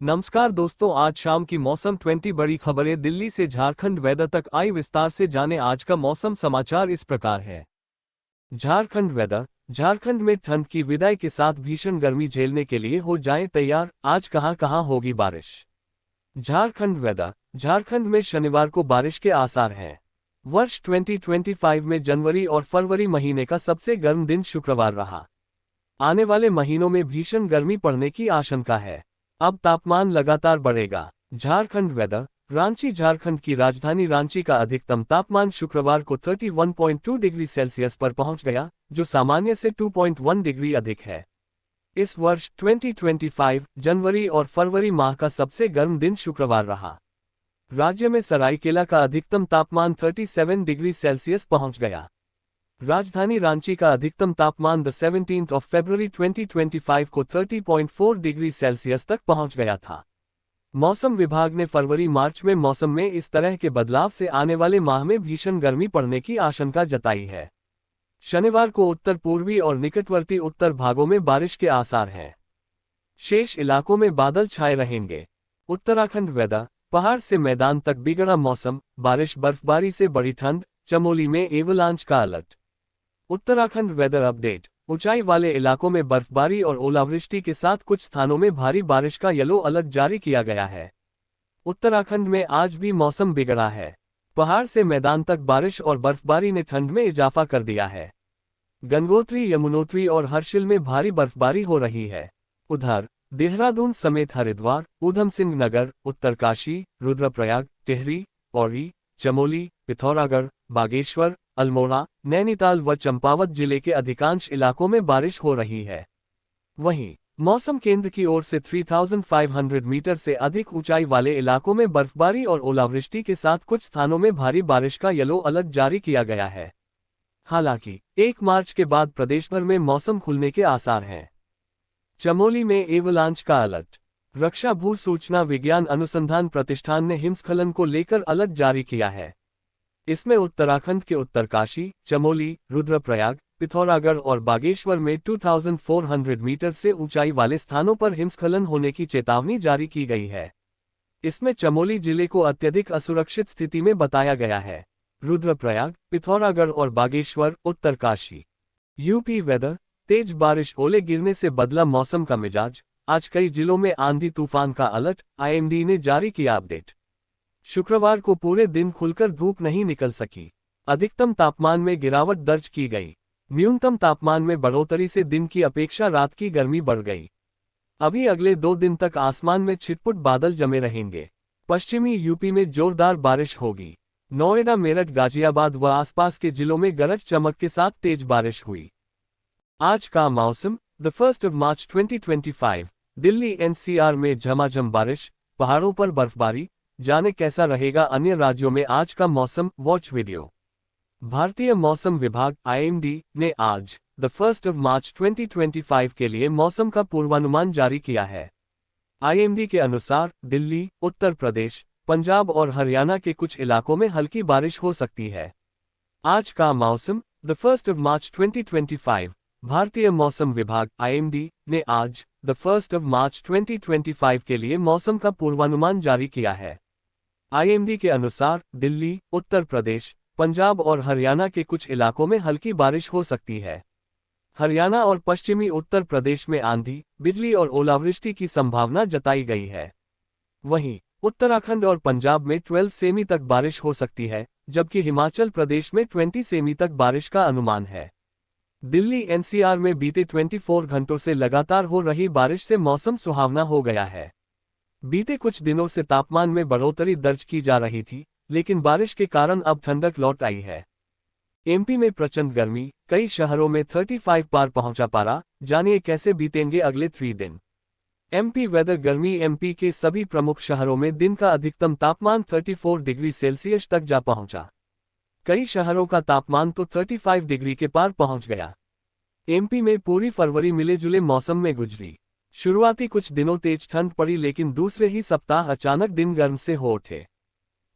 नमस्कार दोस्तों, आज शाम की मौसम 20 बड़ी खबरें दिल्ली से झारखंड वेदर तक आई। विस्तार से जाने आज का मौसम समाचार इस प्रकार है। झारखंड वेदर। झारखंड में ठंड की विदाई के साथ भीषण गर्मी झेलने के लिए हो जाएं तैयार, आज कहां कहां होगी बारिश। झारखंड वेदर। झारखंड में शनिवार को बारिश के आसार हैं। वर्ष 2025 में जनवरी और फरवरी महीने का सबसे गर्म दिन शुक्रवार रहा। आने वाले महीनों में भीषण गर्मी पड़ने की आशंका है। अब तापमान लगातार बढ़ेगा। झारखंड वेदर। रांची। झारखंड की राजधानी रांची का अधिकतम तापमान शुक्रवार को 31.2 डिग्री सेल्सियस पर पहुंच गया, जो सामान्य से 2.1 डिग्री अधिक है। इस वर्ष 2025 जनवरी और फरवरी माह का सबसे गर्म दिन शुक्रवार रहा। राज्य में सरायकेला का अधिकतम तापमान 37 डिग्री सेल्सियस पहुंच गया। राजधानी रांची का अधिकतम तापमान 17 फरवरी 2025 को 30.4 डिग्री सेल्सियस तक पहुंच गया था। मौसम विभाग ने फरवरी मार्च में मौसम में इस तरह के बदलाव से आने वाले माह में भीषण गर्मी पड़ने की आशंका जताई है। शनिवार को उत्तर पूर्वी और निकटवर्ती उत्तर भागों में बारिश के आसार हैं। शेष इलाकों में बादल छाए रहेंगे। उत्तराखंड वेदर। पहाड़ से मैदान तक बिगड़ा मौसम, बारिश बर्फबारी से बड़ी ठंड, चमोली में एवलांच का अलर्ट। Uttarakhand weather update. ऊंचाई वाले इलाकों में बर्फबारी और ओलावृष्टि के साथ कुछ स्थानों में भारी बारिश का येलो अलर्ट जारी किया गया है। उत्तराखंड में आज भी मौसम बिगड़ा है। पहाड़ से मैदान तक बारिश और बर्फबारी ने ठंड में इजाफा कर दिया है। गंगोत्री, यमुनोत्री और हर्षिल में भारी बर्फबारी हो रही है। उधर देहरादून समेत हरिद्वार, ऊधम सिंह नगर, उत्तरकाशी, रुद्रप्रयाग, टिहरी, पौड़ी, चमोली, पिथौरागढ़, बागेश्वर, अल्मोड़ा, नैनीताल व चंपावत जिले के अधिकांश इलाकों में बारिश हो रही है। वहीं मौसम केंद्र की ओर से 3500 मीटर से अधिक ऊंचाई वाले इलाकों में बर्फबारी और ओलावृष्टि के साथ कुछ स्थानों में भारी बारिश का येलो अलर्ट जारी किया गया है। हालांकि 1 मार्च के बाद प्रदेश भर में मौसम खुलने के आसार हैं। चमोली में एवलांच का अलर्ट। रक्षा भू सूचना विज्ञान अनुसंधान प्रतिष्ठान ने हिमस्खलन को लेकर अलर्ट जारी किया है। इसमें उत्तराखंड के उत्तरकाशी, चमोली, रुद्रप्रयाग, पिथौरागढ़ और बागेश्वर में 2400 मीटर से ऊंचाई वाले स्थानों पर हिमस्खलन होने की चेतावनी जारी की गई है। इसमें चमोली जिले को अत्यधिक असुरक्षित स्थिति में बताया गया है। रुद्रप्रयाग, पिथौरागढ़ और बागेश्वर, उत्तरकाशी। UP weather. तेज बारिश, ओले गिरने से बदला मौसम का मिजाज। आज कई जिलों में आंधी तूफान का अलर्ट, आईएमडी ने जारी किया अपडेट। शुक्रवार को पूरे दिन खुलकर धूप नहीं निकल सकी। अधिकतम तापमान में गिरावट दर्ज की गई। न्यूनतम तापमान में बढ़ोतरी से दिन की अपेक्षा रात की गर्मी बढ़ गई। अभी अगले 2 दिन तक आसमान में छिटपुट बादल जमे रहेंगे। पश्चिमी यूपी में जोरदार बारिश होगी। नोएडा, मेरठ, गाजियाबाद व आसपास के जिलों में गरज चमक के साथ तेज बारिश हुई। आज का मौसम। 1 मार्च 2025। दिल्ली एनसीआर में झमाझम बारिश, पहाड़ों पर बर्फबारी। जाने कैसा रहेगा अन्य राज्यों में आज का मौसम, वॉच वीडियो। भारतीय मौसम विभाग आईएमडी ने आज 1 मार्च 2025 के लिए मौसम का पूर्वानुमान जारी किया है। आईएमडी के अनुसार दिल्ली, उत्तर प्रदेश, पंजाब और हरियाणा के कुछ इलाकों में हल्की बारिश हो सकती है। आज का मौसम। 1 मार्च 2025। भारतीय मौसम विभाग आईएमडी ने आज 1 मार्च 2025 के लिए मौसम का पूर्वानुमान जारी किया है। आईएमडी के अनुसार दिल्ली, उत्तर प्रदेश, पंजाब और हरियाणा के कुछ इलाकों में हल्की बारिश हो सकती है। हरियाणा और पश्चिमी उत्तर प्रदेश में आंधी, बिजली और ओलावृष्टि की संभावना जताई गई है। वहीं उत्तराखंड और पंजाब में 12 सेमी तक बारिश हो सकती है, जबकि हिमाचल प्रदेश में 20 सेमी तक बारिश का अनुमान है। दिल्ली एनसीआर में बीते 24 घंटों से लगातार हो रही बारिश से मौसम सुहावना हो गया है। बीते कुछ दिनों से तापमान में बढ़ोतरी दर्ज की जा रही थी, लेकिन बारिश के कारण अब ठंडक लौट आई है। एमपी में प्रचंड गर्मी, कई शहरों में 35 पार पहुंचा पारा। जानिए कैसे बीतेंगे अगले 3 दिन। एमपी वेदर गर्मी। एमपी के सभी प्रमुख शहरों में दिन का अधिकतम तापमान 34 डिग्री सेल्सियस तक जा पहुंचा। कई शहरों का तापमान तो 35 डिग्री के पार पहुंच गया। एमपी में पूरी फरवरी मिले जुले मौसम में गुजरी। शुरुआती कुछ दिनों तेज ठंड पड़ी, लेकिन दूसरे ही सप्ताह अचानक दिन गर्म से हो उठे।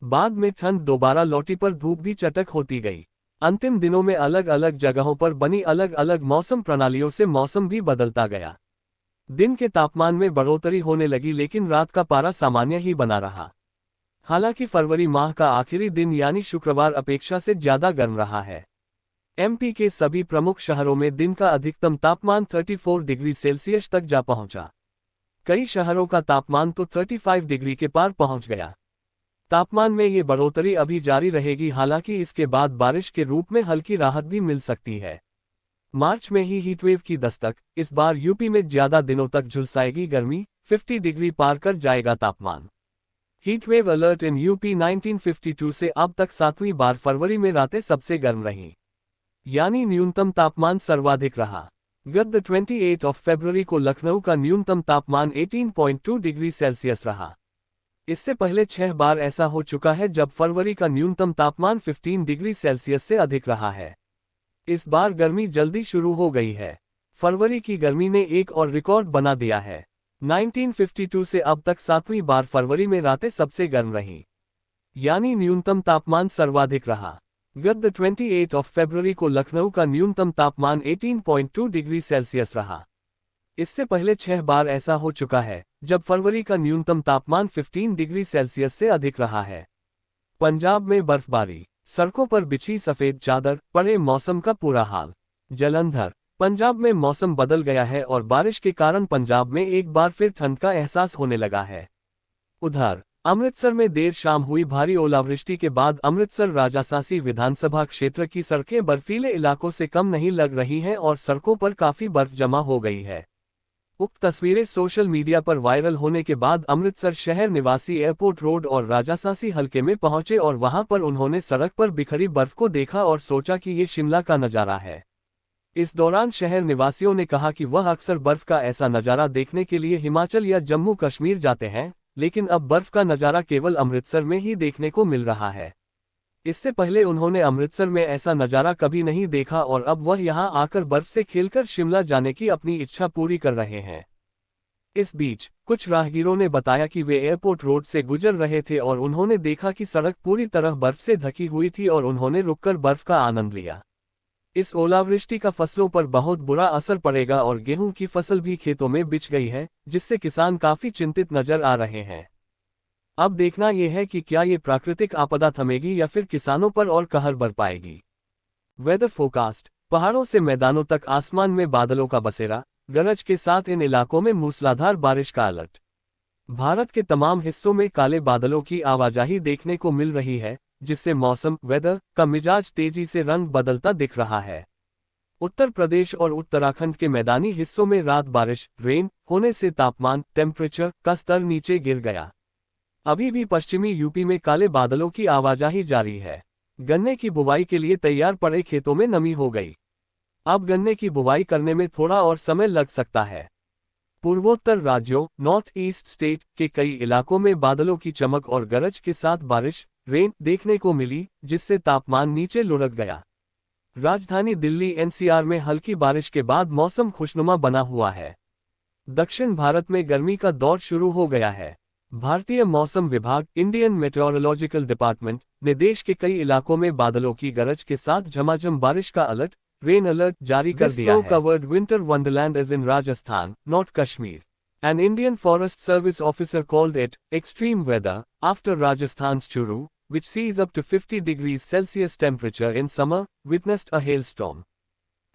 बाद में ठंड दोबारा लौटी पर धूप भी चटक होती गई। अंतिम दिनों में अलग अलग जगहों पर बनी अलग अलग मौसम प्रणालियों से मौसम भी बदलता गया। दिन के तापमान में बढ़ोतरी होने लगी लेकिन रात का पारा सामान्य ही बना रहा। हालांकि फरवरी माह का आखिरी दिन यानी शुक्रवार अपेक्षा से ज्यादा गर्म रहा है। एमपी के सभी प्रमुख शहरों में दिन का अधिकतम तापमान 34 डिग्री सेल्सियस तक जा पहुंचा। कई शहरों का तापमान तो 35 डिग्री के पार पहुंच गया। तापमान में ये बढ़ोतरी अभी जारी रहेगी, हालांकि इसके बाद बारिश के रूप में हल्की राहत भी मिल सकती है। मार्च में ही हीटवेव की दस्तक, इस बार यूपी में ज्यादा दिनों तक झुलसाएगी गर्मी, 50 डिग्री पार कर जाएगा तापमान। हीटवेव अलर्ट इन यूपी 1952 से अब तक 7वीं बार फरवरी में रातें सबसे गर्म रहीं, यानी न्यूनतम तापमान सर्वाधिक रहा। गत 28 फरवरी को लखनऊ का न्यूनतम तापमान 18.2 डिग्री सेल्सियस रहा। इससे पहले 6 बार ऐसा हो चुका है जब फरवरी का न्यूनतम तापमान 15 डिग्री सेल्सियस से अधिक रहा है। इस बार गर्मी जल्दी शुरू हो गई है। फरवरी की गर्मी ने एक और रिकॉर्ड बना दिया है। 1952 से अब तक 7वीं बार फरवरी में रातें सबसे गर्म रहीं, यानी न्यूनतम तापमान सर्वाधिक रहा। गत 28 फरवरी को लखनऊ का न्यूनतम तापमान 18.2 डिग्री सेल्सियस रहा। इससे पहले 6 बार ऐसा हो चुका है जब फरवरी का न्यूनतम तापमान 15 डिग्री सेल्सियस से अधिक रहा है। पंजाब में बर्फबारी, सड़कों पर बिछी सफेद चादर, पड़े मौसम का पूरा हाल। जलंधर, पंजाब में मौसम बदल गया है और बारिश के कारण पंजाब में एक बार फिर ठंड का एहसास होने लगा है। उधर अमृतसर में देर शाम हुई भारी ओलावृष्टि के बाद अमृतसर राजासासी विधानसभा क्षेत्र की सड़कें बर्फीले इलाकों से कम नहीं लग रही हैं और सड़कों पर काफी बर्फ जमा हो गई है। उक्त तस्वीरें सोशल मीडिया पर वायरल होने के बाद अमृतसर शहर निवासी एयरपोर्ट रोड और राजासासी हलके में पहुंचे और वहां पर उन्होंने सड़क पर बिखरी बर्फ को देखा और सोचा कि ये शिमला का नजारा है। इस दौरान शहर निवासियों ने कहा कि वह अक्सर बर्फ का ऐसा नजारा देखने के लिए हिमाचल या जम्मू कश्मीर जाते हैं, लेकिन अब बर्फ का नजारा केवल अमृतसर में ही देखने को मिल रहा है। इससे पहले उन्होंने अमृतसर में ऐसा नजारा कभी नहीं देखा और अब वह यहां आकर बर्फ से खेलकर शिमला जाने की अपनी इच्छा पूरी कर रहे हैं। इस बीच कुछ राहगीरों ने बताया कि वे एयरपोर्ट रोड से गुजर रहे थे और उन्होंने देखा कि सड़क पूरी तरह बर्फ से ढकी हुई थी और उन्होंने रुककर बर्फ का आनंद लिया। इस ओलावृष्टि का फसलों पर बहुत बुरा असर पड़ेगा और गेहूं की फसल भी खेतों में बिछ गई है, जिससे किसान काफी चिंतित नजर आ रहे हैं। अब देखना यह है कि क्या ये प्राकृतिक आपदा थमेगी या फिर किसानों पर और कहर बरपाएगी। वेदर फोरकास्ट, पहाड़ों से मैदानों तक आसमान में बादलों का बसेरा, गरज के साथ इन इलाकों में मूसलाधार बारिश का अलर्ट। भारत के तमाम हिस्सों में काले बादलों की आवाजाही देखने को मिल रही है, जिससे मौसम वेदर का मिजाज तेजी से रंग बदलता दिख रहा है। उत्तर प्रदेश और उत्तराखंड के मैदानी हिस्सों में रात बारिश रेन होने से तापमान टेम्परेचर का स्तर नीचे गिर गया। अभी भी पश्चिमी यूपी में काले बादलों की आवाजाही जारी है। गन्ने की बुवाई के लिए तैयार पड़े खेतों में नमी हो गई। अब गन्ने की बुवाई करने में थोड़ा और समय लग सकता है। पूर्वोत्तर राज्यों नॉर्थ ईस्ट स्टेट के कई इलाकों में बादलों की चमक और गरज के साथ बारिश रेन देखने को मिली, जिससे तापमान नीचे लुढ़क गया। राजधानी दिल्ली एनसीआर में हल्की बारिश के बाद मौसम खुशनुमा बना हुआ है। दक्षिण भारत में गर्मी का दौर शुरू हो गया है। भारतीय मौसम विभाग इंडियन मेट्रोलॉजिकल डिपार्टमेंट ने देश के कई इलाकों में बादलों की गरज के साथ झमाझम बारिश का अलर्ट रेन अलर्ट जारी कर दिया है। This snow-covered winter wonderland is in Rajasthan, not Kashmir. An Indian Forest Service officer called it extreme weather after Rajasthan's Churu, which sees up to 50 degrees Celsius temperature in summer, witnessed a hailstorm.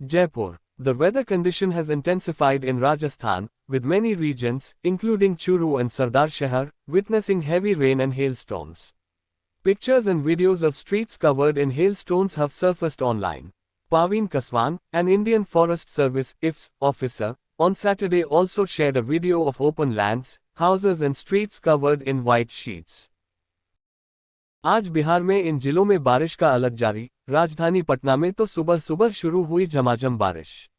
Jaipur. The weather condition has intensified in Rajasthan, with many regions, including Churu and Sardar Shahar, witnessing heavy rain and hailstorms. Pictures and videos of streets covered in hailstones have surfaced online. Paveen Kaswan, an Indian Forest Service IFS officer, on Saturday also shared a video of open lands, houses and streets covered in white sheets. आज बिहार में इन जिलों में बारिश का alert जारी। राजधानी पटना में तो सुबह सुबह शुरू हुई झमाझम बारिश।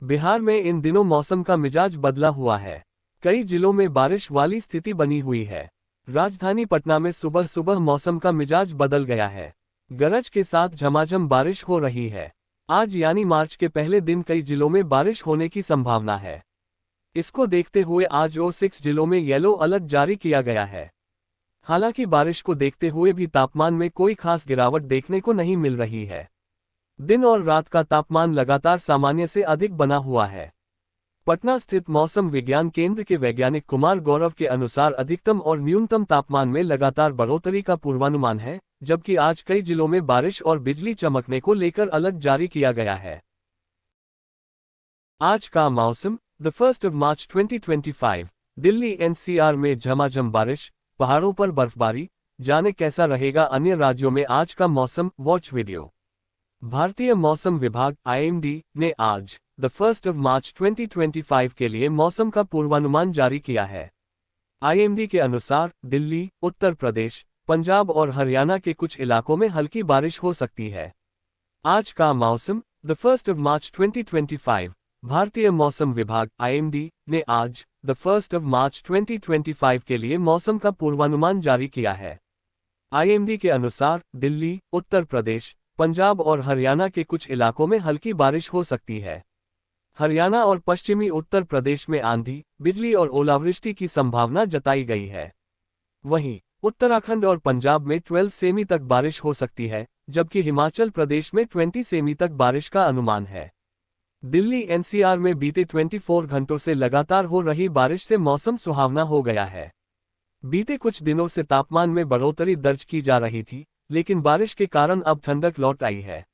बिहार में इन दिनों मौसम का मिजाज बदला हुआ है। कई जिलों में बारिश वाली स्थिति बनी हुई है। राजधानी पटना में सुबह सुबह मौसम का मिजाज बदल गया है। गरज के साथ झमाझम बारिश हो रही है। आज यानी मार्च के पहले दिन कई जिलों में बारिश होने की संभावना है। इसको देखते हुए आज O6 जिलों में येलो अलर्ट जारी किया गया है। हालांकि बारिश को देखते हुए भी तापमान में कोई खास गिरावट देखने को नहीं मिल रही है। दिन और रात का तापमान लगातार सामान्य से अधिक बना हुआ है। पटना स्थित मौसम विज्ञान केंद्र के वैज्ञानिक कुमार गौरव के अनुसार अधिकतम और न्यूनतम तापमान में लगातार बढ़ोतरी का पूर्वानुमान है, जबकि आज कई जिलों में बारिश और बिजली चमकने को लेकर अलर्ट जारी किया गया है। आज का मौसम। The 1 March 2025। दिल्ली एनसीआर में झमाझम बारिश, पहाड़ों पर बर्फबारी। जाने कैसा रहेगा अन्य राज्यों में आज का मौसम। Watch video. भारतीय मौसम विभाग (IMD) ने आज द 1 मार्च 2025 के लिए मौसम का पूर्वानुमान जारी किया है। IMD के अनुसार दिल्ली, उत्तर प्रदेश, पंजाब और हरियाणा के कुछ इलाकों में हल्की बारिश हो सकती है। आज का मौसम। द 1 मार्च 2025। भारतीय मौसम विभाग (IMD) ने आज द 1 मार्च 2025 के लिए मौसम का पूर्वानुमान जारी किया है। IMD के अनुसार दिल्ली, उत्तर प्रदेश, पंजाब और हरियाणा के कुछ इलाकों में हल्की बारिश हो सकती है। हरियाणा और पश्चिमी उत्तर प्रदेश में आंधी, बिजली और ओलावृष्टि की संभावना जताई गई है। वहीं उत्तराखंड और पंजाब में 12 सेमी तक बारिश हो सकती है, जबकि हिमाचल प्रदेश में 20 सेमी तक बारिश का अनुमान है। दिल्ली एनसीआर में बीते 24 घंटों से लगातार हो रही बारिश से मौसम सुहावना हो गया है। बीते कुछ दिनों से तापमान में बढ़ोतरी दर्ज की जा रही थी, लेकिन बारिश के कारण अब ठंडक लौट आई है।